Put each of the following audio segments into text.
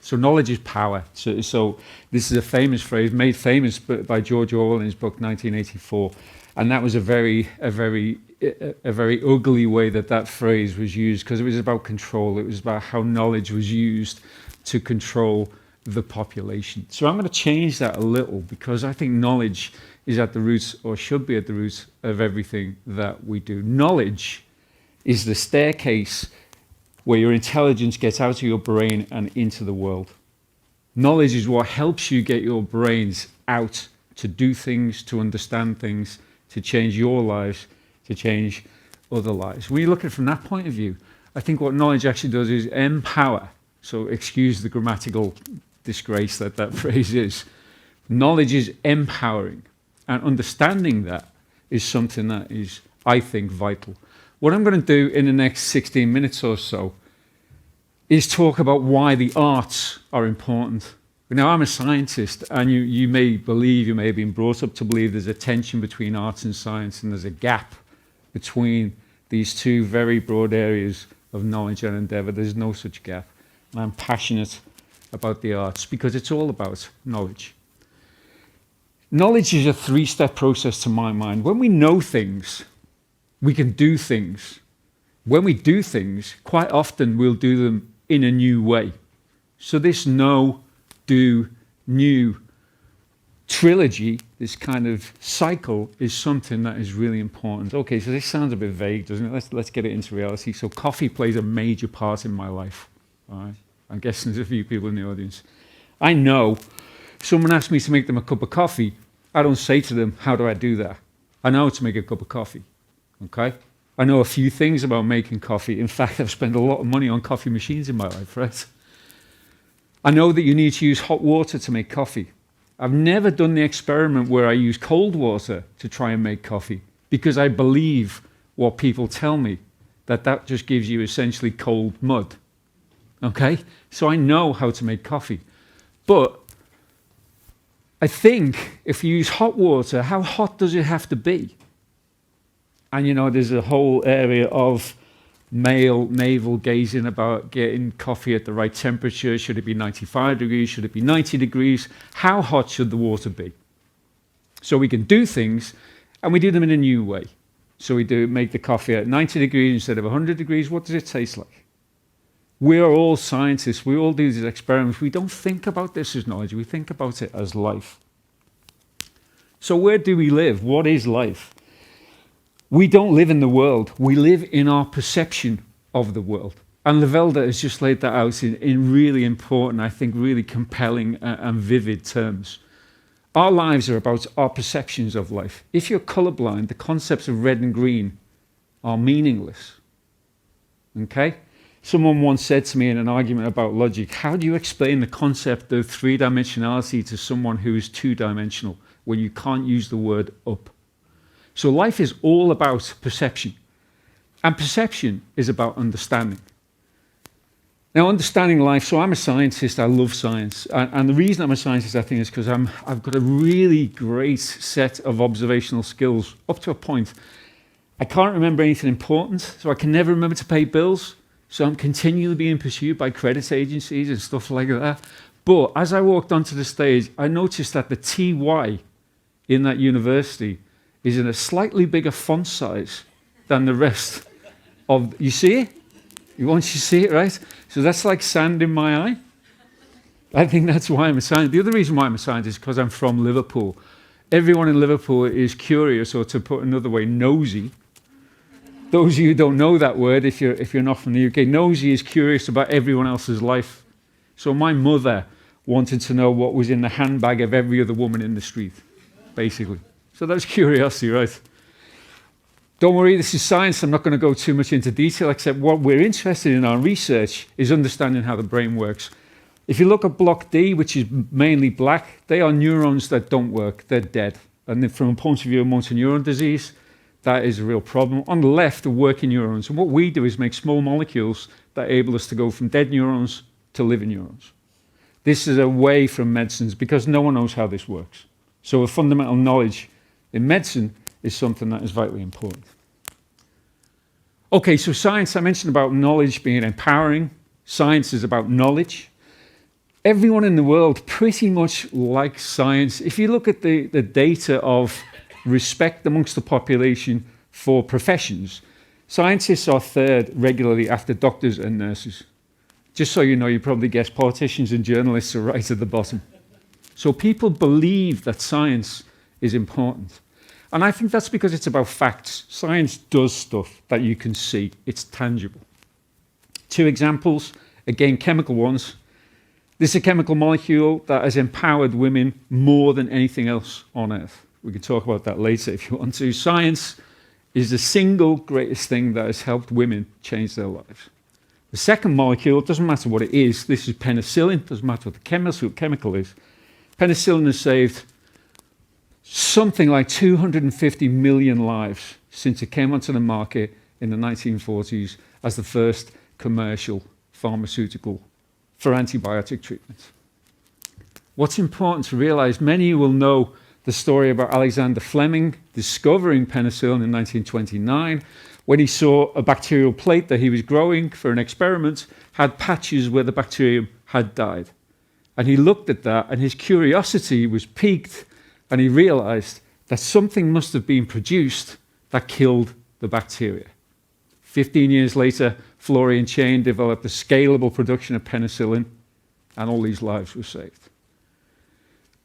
So knowledge is power. So this is a famous phrase, made famous by George Orwell in his book 1984, and that was a very ugly way that phrase was used, because it was about control. It was about how knowledge was used to control the population. So I'm going to change that a little, because I think knowledge is at the roots, or should be at the roots, of everything that we do. Knowledge is the staircase where your intelligence gets out of your brain and into the world. Knowledge is what helps you get your brains out to do things, to understand things, to change your lives, to change other lives. When you look at it from that point of view, I think what knowledge actually does is empower. So excuse the grammatical disgrace that phrase is. Knowledge is empowering, and understanding that is something that is, I think, vital. What I'm going to do in the next 16 minutes or so is talk about why the arts are important. Now, I'm a scientist, and you may have been brought up to believe there's a tension between arts and science, and there's a gap between these two very broad areas of knowledge and endeavour. There's no such gap. And I'm passionate about the arts because it's all about knowledge. Knowledge is a three-step process to my mind. When we know things, we can do things. When we do things, quite often we'll do them in a new way. So this know, do, new trilogy, this kind of cycle, is something that is really important. Okay, so this sounds a bit vague, doesn't it? Let's get it into reality. So coffee plays a major part in my life. All right? I'm guessing there's a few people in the audience. I know someone asks me to make them a cup of coffee. I don't say to them, how do I do that? I know how to make a cup of coffee. Okay? I know a few things about making coffee. In fact, I've spent a lot of money on coffee machines in my life, right? I know that you need to use hot water to make coffee. I've never done the experiment where I use cold water to try and make coffee, because I believe what people tell me, that just gives you essentially cold mud. Okay? So I know how to make coffee. But I think if you use hot water, how hot does it have to be? And there's a whole area of male navel gazing about getting coffee at the right temperature. Should it be 95 degrees? Should it be 90 degrees? How hot should the water be? So we can do things, and we do them in a new way. So we make the coffee at 90 degrees instead of 100 degrees. What does it taste like? We are all scientists. We all do these experiments. We don't think about this as knowledge. We think about it as life. So where do we live? What is life? We don't live in the world. We live in our perception of the world. And Levelda has just laid that out in really important, I think, really compelling and vivid terms. Our lives are about our perceptions of life. If you're colorblind, the concepts of red and green are meaningless. Okay? Someone once said to me in an argument about logic, how do you explain the concept of three-dimensionality to someone who is two-dimensional when you can't use the word up? So life is all about perception. And perception is about understanding. Now, understanding life, so I'm a scientist, I love science. And the reason I'm a scientist, I think, is because I've got a really great set of observational skills, up to a point. I can't remember anything important, so I can never remember to pay bills. So I'm continually being pursued by credit agencies and stuff like that. But as I walked onto the stage, I noticed that the TY in that university is in a slightly bigger font size than the rest of, you see it? Once you see it, right? So that's like sand in my eye. I think that's why I'm a scientist. The other reason why I'm a scientist is because I'm from Liverpool. Everyone in Liverpool is curious, or to put another way, nosy. Those of you who don't know that word, if you're not from the UK, nosy is curious about everyone else's life. So my mother wanted to know what was in the handbag of every other woman in the street, basically. So that's curiosity, right? Don't worry, this is science. I'm not going to go too much into detail, except what we're interested in our research is understanding how the brain works. If you look at block D, which is mainly black, they are neurons that don't work. They're dead. And from a point of view of motor neuron disease, that is a real problem. On the left are working neurons. And what we do is make small molecules that enable us to go from dead neurons to living neurons. This is away from medicines because no one knows how this works. So a fundamental knowledge in medicine is something that is vitally important. Okay, so science, I mentioned about knowledge being empowering. Science is about knowledge. everyone in the world pretty much likes science. If you look at the data of respect amongst the population for professions, scientists are third regularly after doctors and nurses. Just so you know, you probably guessed politicians and journalists are right at the bottom. So people believe that science is important. And I think that's because it's about facts. Science does stuff that you can see. It's tangible. 2 examples, again, chemical ones. This is a chemical molecule that has empowered women more than anything else on Earth. We can talk about that later if you want to. Science is the single greatest thing that has helped women change their lives. The second molecule, it doesn't matter what it is. This is penicillin. Doesn't matter what the chemical is. Penicillin has saved something like 250 million lives since it came onto the market in the 1940s as the first commercial pharmaceutical for antibiotic treatment. What's important to realize, many of you will know the story about Alexander Fleming discovering penicillin in 1929, when he saw a bacterial plate that he was growing for an experiment had patches where the bacterium had died. And he looked at that and his curiosity was piqued, and he realized that something must have been produced that killed the bacteria. 15 years later, Florian Chain developed a scalable production of penicillin, and all these lives were saved.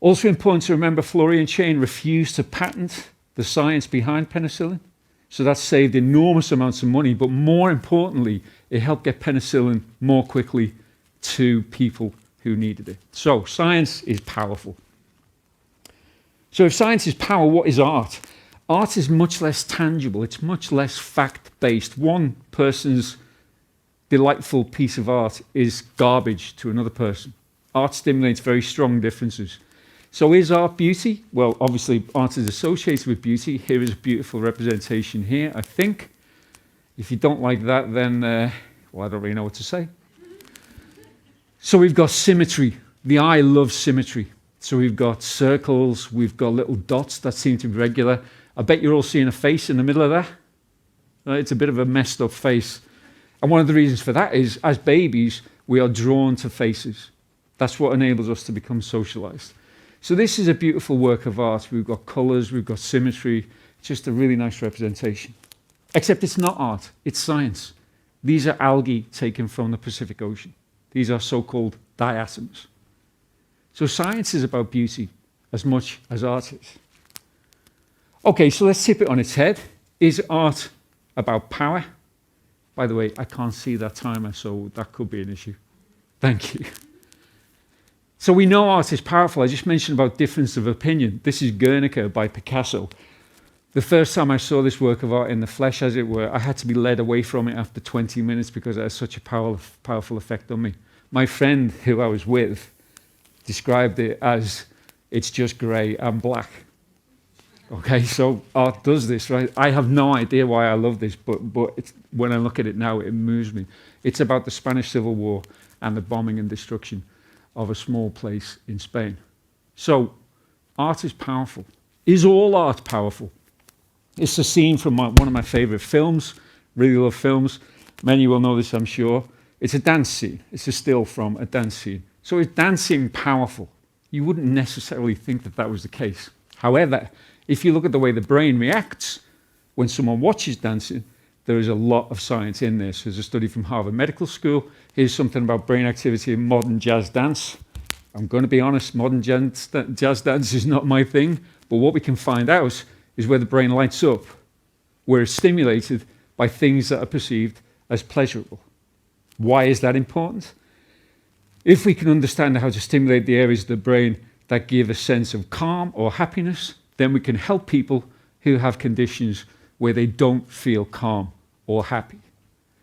Also important to remember, Florian Chain refused to patent the science behind penicillin, so that saved enormous amounts of money, but more importantly, it helped get penicillin more quickly to people who needed it. So science is powerful. So if science is power, what is art? Art is much less tangible. It's much less fact-based. One person's delightful piece of art is garbage to another person. Art stimulates very strong differences. So is art beauty? Well, obviously art is associated with beauty. Here is a beautiful representation here, I think. If you don't like that, then, well, I don't really know what to say. So we've got symmetry. The eye loves symmetry. So we've got circles, we've got little dots that seem to be regular. I bet you're all seeing a face in the middle of that. It's a bit of a messed up face. And one of the reasons for that is, as babies, we are drawn to faces. That's what enables us to become socialized. So this is a beautiful work of art. We've got colors, we've got symmetry. It's just a really nice representation. Except it's not art, it's science. These are algae taken from the Pacific Ocean. These are so-called diatoms. So science is about beauty as much as art is. Okay, so let's tip it on its head. Is art about power? By the way, I can't see that timer, so that could be an issue. Thank you. So we know art is powerful. I just mentioned about difference of opinion. This is Guernica by Picasso. The first time I saw this work of art in the flesh, as it were, I had to be led away from it after 20 minutes because it has such a powerful effect on me. My friend who I was with described it as, it's just grey and black. Okay, so art does this, right? I have no idea why I love this, but when I look at it now, it moves me. It's about the Spanish Civil War and the bombing and destruction of a small place in Spain. So art is powerful. Is all art powerful? It's a scene from one of my favorite films. Really love films. Many will know this, I'm sure. It's a dance scene. It's a still from a dance scene. So is dancing powerful? You wouldn't necessarily think that that was the case. However, if you look at the way the brain reacts when someone watches dancing, there is a lot of science in this. There's a study from Harvard Medical School. Here's something about brain activity in modern jazz dance. I'm going to be honest, modern jazz dance is not my thing, but what we can find out is where the brain lights up, where it's stimulated by things that are perceived as pleasurable. Why is that important? If we can understand how to stimulate the areas of the brain that give a sense of calm or happiness, then we can help people who have conditions where they don't feel calm or happy.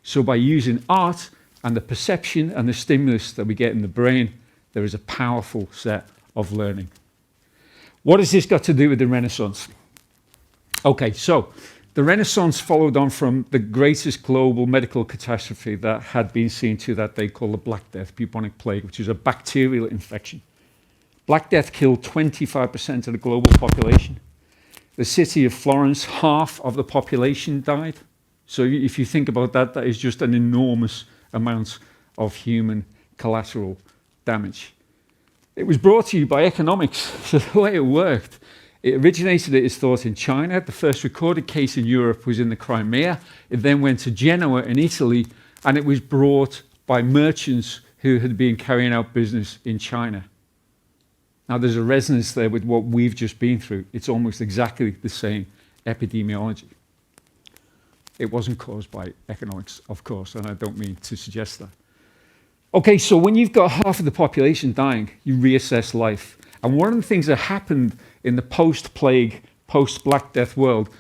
So by using art and the perception and the stimulus that we get in the brain, there is a powerful set of learning. What has this got to do with the Renaissance? Okay, so the Renaissance followed on from the greatest global medical catastrophe that had been seen to that day, called the Black Death, bubonic plague, which is a bacterial infection. Black Death killed 25% of the global population. The city of Florence, half of the population died. So if you think about that, that is just an enormous amount of human collateral damage. It was brought to you by economics. So the way it worked, it originated, it is thought, in China. The first recorded case in Europe was in the Crimea. It then went to Genoa in Italy, and it was brought by merchants who had been carrying out business in China. Now there's a resonance there with what we've just been through. It's almost exactly the same epidemiology. It wasn't caused by economics, of course, and I don't mean to suggest that. Okay, so when you've got half of the population dying, you reassess life. And one of the things that happened in the post-plague, post-Black Death world,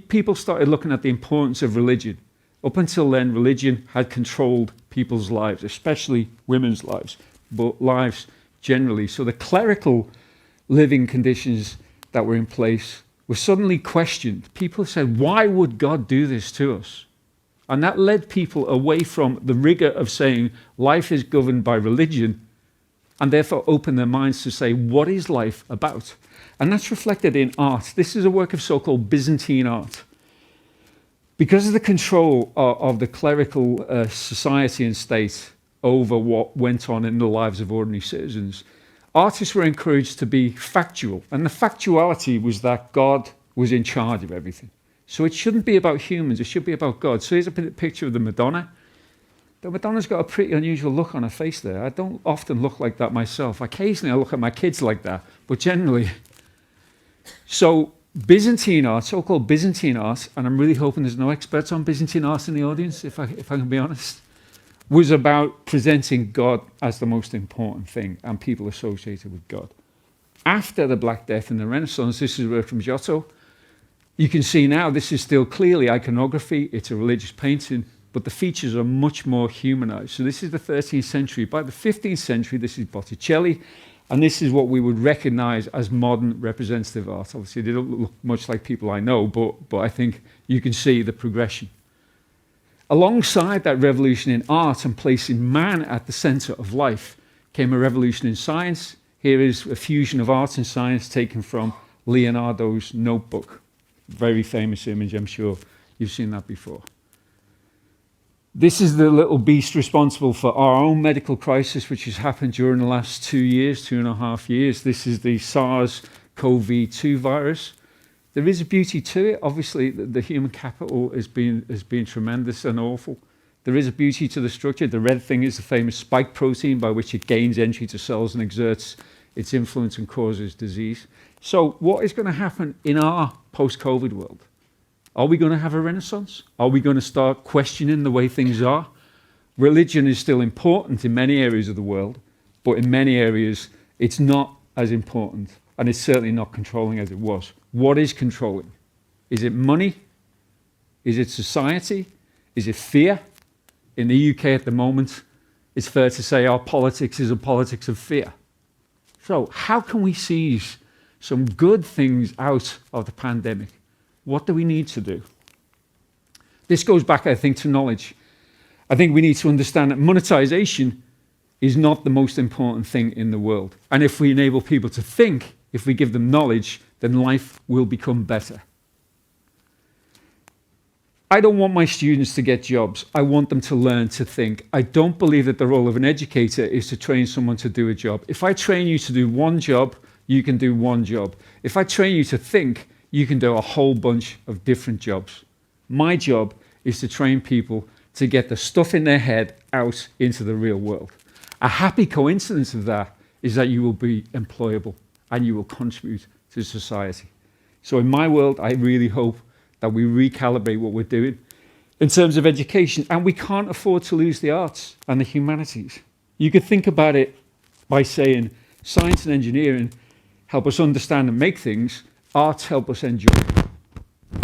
people started looking at the importance of religion. Up until then, religion had controlled people's lives, especially women's lives, but lives generally. So the clerical living conditions that were in place were suddenly questioned. People said, why would God do this to us? And that led people away from the rigor of saying life is governed by religion, and therefore open their minds to say, what is life about? And that's reflected in art. This is a work of so-called Byzantine art. Because of the control of the clerical society and state over what went on in the lives of ordinary citizens, artists were encouraged to be factual. And the factuality was that God was in charge of everything. So it shouldn't be about humans, it should be about God. So here's a picture of the Madonna. The Madonna's got a pretty unusual look on her face there. I don't often look like that myself. Occasionally I look at my kids like that, but generally. So Byzantine art, so-called Byzantine art, and I'm really hoping there's no experts on Byzantine art in the audience, if I can be honest, was about presenting God as the most important thing and people associated with God. After the Black Death and the Renaissance, this is work from Giotto. You can see now this is still clearly iconography, it's a religious painting, but the features are much more humanized. So this is the 13th century. By the 15th century, this is Botticelli, and this is what we would recognize as modern representative art. Obviously, they don't look much like people I know, but I think you can see the progression. Alongside that revolution in art and placing man at the center of life came a revolution in science. Here is a fusion of art and science taken from Leonardo's notebook. Very famous image, I'm sure you've seen that before. This is the little beast responsible for our own medical crisis, which has happened during the last 2 years, 2.5 years. This is the SARS-CoV-2 virus. There is a beauty to it. Obviously, the human capital has been tremendous and awful. There is a beauty to the structure. The red thing is the famous spike protein by which it gains entry to cells and exerts its influence and causes disease. So what is going to happen in our post-COVID world? Are we going to have a renaissance? Are we going to start questioning the way things are? Religion is still important in many areas of the world, but in many areas it's not as important, and it's certainly not controlling as it was. What is controlling? Is it money? Is it society? Is it fear? In the UK at the moment, it's fair to say our politics is a politics of fear. So how can we seize some good things out of the pandemic? What do we need to do? This goes back, I think, to knowledge. I think we need to understand that monetization is not the most important thing in the world. And if we enable people to think, if we give them knowledge, then life will become better. I don't want my students to get jobs. I want them to learn to think. I don't believe that the role of an educator is to train someone to do a job. If I train you to do one job, you can do one job. If I train you to think, you can do a whole bunch of different jobs. My job is to train people to get the stuff in their head out into the real world. A happy coincidence of that is that you will be employable and you will contribute to society. So in my world, I really hope that we recalibrate what we're doing in terms of education, and we can't afford to lose the arts and the humanities. You could think about it by saying science and engineering help us understand and make things, arts help us enjoy.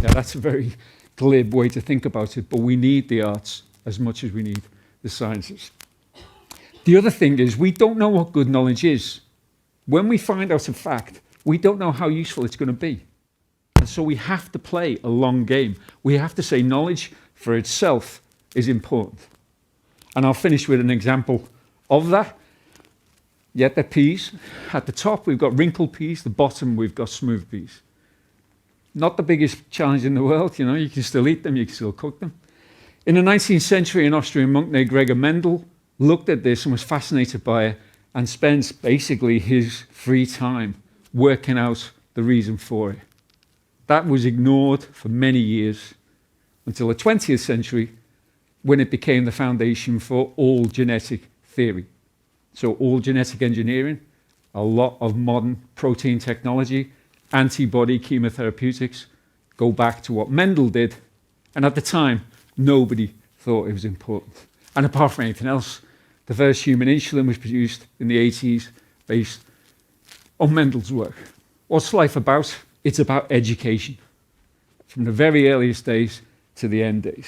Yeah, that's a very glib way to think about it, but we need the arts as much as we need the sciences. The other thing is we don't know what good knowledge is. When we find out a fact, we don't know how useful it's going to be. And so we have to play a long game. We have to say knowledge for itself is important. And I'll finish with an example of that. Yeah, they're peas. At the top, we've got wrinkled peas. The bottom, we've got smooth peas. Not the biggest challenge in the world. You can still eat them. You can still cook them. In the 19th century, an Austrian monk named Gregor Mendel looked at this and was fascinated by it and spends basically his free time working out the reason for it. That was ignored for many years until the 20th century, when it became the foundation for all genetic theory. So all genetic engineering, a lot of modern protein technology, antibody chemotherapeutics go back to what Mendel did, and at the time, nobody thought it was important. And apart from anything else, the first human insulin was produced in the 80s based on Mendel's work. What's life about? It's about education, from the very earliest days to the end days.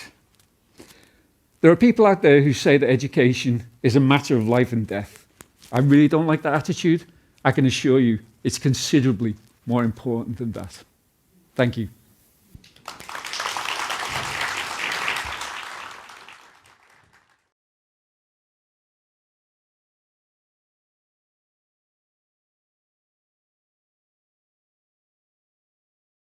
There are people out there who say that education is a matter of life and death. I really don't like that attitude. I can assure you it's considerably more important than that. Thank you.